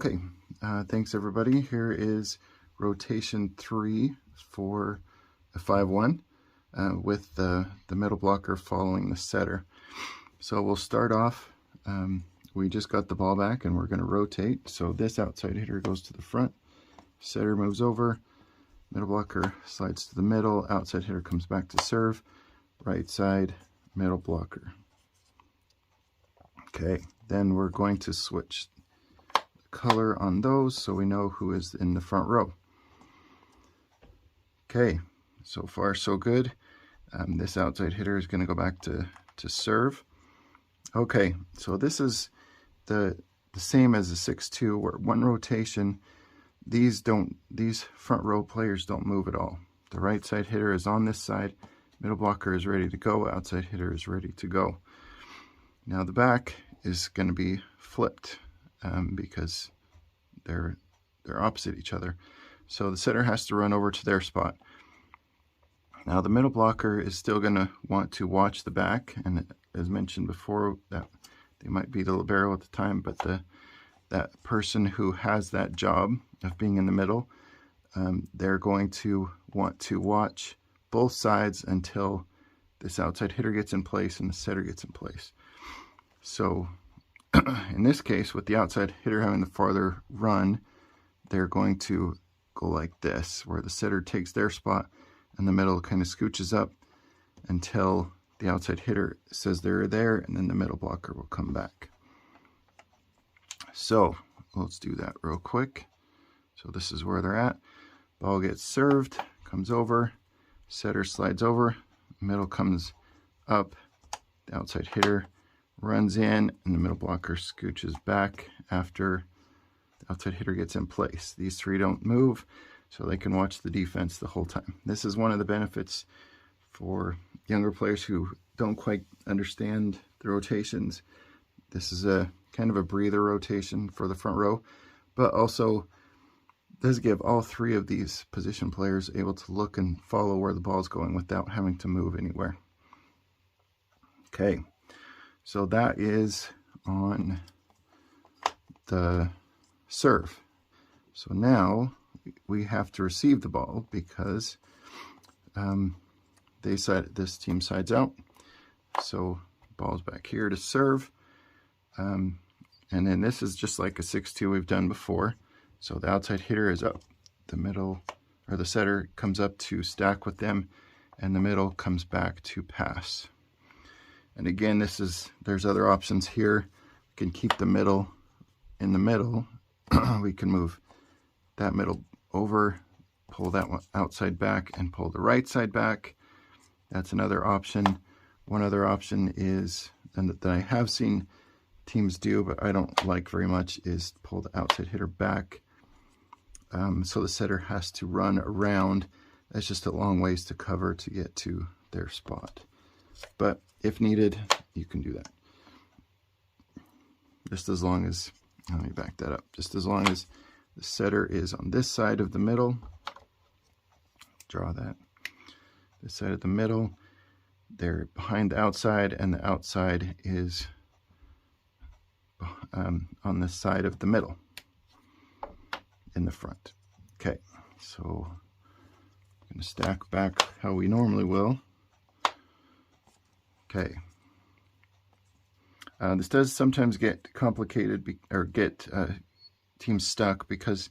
Okay, thanks everybody. Here is rotation 3 for a 5-1 with the middle blocker following the setter. So we'll start off, we just got the ball back and we're going to rotate. So this outside hitter goes to the front, setter moves over, middle blocker slides to the middle, outside hitter comes back to serve, right side, middle blocker. Okay, then we're going to switch color on those so we know who is in the front row. Okay, so far so good. This outside hitter is going to go back to serve. Okay, so this is the same as a 6-2, where one rotation, these front row players don't move at all. The right side hitter is on this side, middle blocker is ready to go, outside hitter is ready to go. Now the back is going to be flipped because they're opposite each other. So the setter has to run over to their spot. Now the middle blocker is still going to want to watch the back, and as mentioned before, that they might be the libero at the time, but that person who has that job of being in the middle, they're going to want to watch both sides until this outside hitter gets in place and the setter gets in place. So in this case, with the outside hitter having the farther run, they're going to go like this, where the setter takes their spot and the middle kind of scooches up until the outside hitter says they're there, and then the middle blocker will come back. So let's do that real quick. So this is where they're at. Ball gets served, comes over, setter slides over, middle comes up, the outside hitter runs in, and the middle blocker scooches back after the outside hitter gets in place. These three don't move, so they can watch the defense the whole time. This is one of the benefits for younger players who don't quite understand the rotations. This is a kind of a breather rotation for the front row, but also does give all three of these position players able to look and follow where the ball's going without having to move anywhere. Okay, so that is on the serve. So now we have to receive the ball because this team sides out. So ball's back here to serve. And then this is just like a 6-2 we've done before. So the outside hitter is up, the middle, or the setter comes up to stack with them, and the middle comes back to pass. And again, there's other options here. We can keep the middle in the middle. We can move that middle over, pull that one outside back, and pull the right side back. That's another option. One other option is, and that I have seen teams do, but I don't like very much, is pull the outside hitter back. So the setter has to run around. That's just a long ways to cover to get to their spot. But if needed, you can do that. Just as long as, let me back that up, just as long as the setter is on this side of the middle, draw that, this side of the middle, they're behind the outside, and the outside is on the side of the middle in the front. Okay, so I'm going to stack back how we normally will. Okay. This does sometimes get complicated or get teams stuck because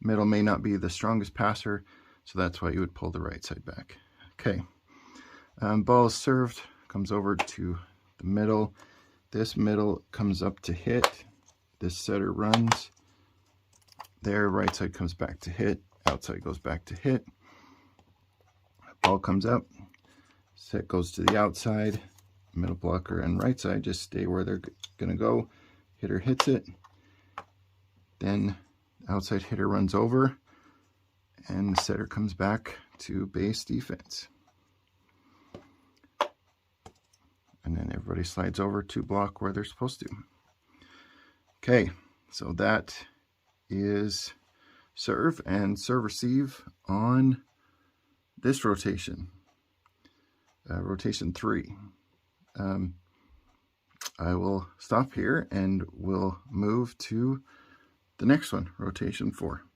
middle may not be the strongest passer, so that's why you would pull the right side back. Okay. Ball is served, comes over to the middle. This middle comes up to hit. This setter runs. There, right side comes back to hit. Outside goes back to hit. Ball comes up. Set goes to the outside. Middle blocker and right side just stay where they're going to go. Hitter hits it. Then outside hitter runs over. And the setter comes back to base defense. And then everybody slides over to block where they're supposed to. Okay, so that is serve and serve receive on this rotation, rotation 3. I will stop here and we'll move to the next one, rotation 4.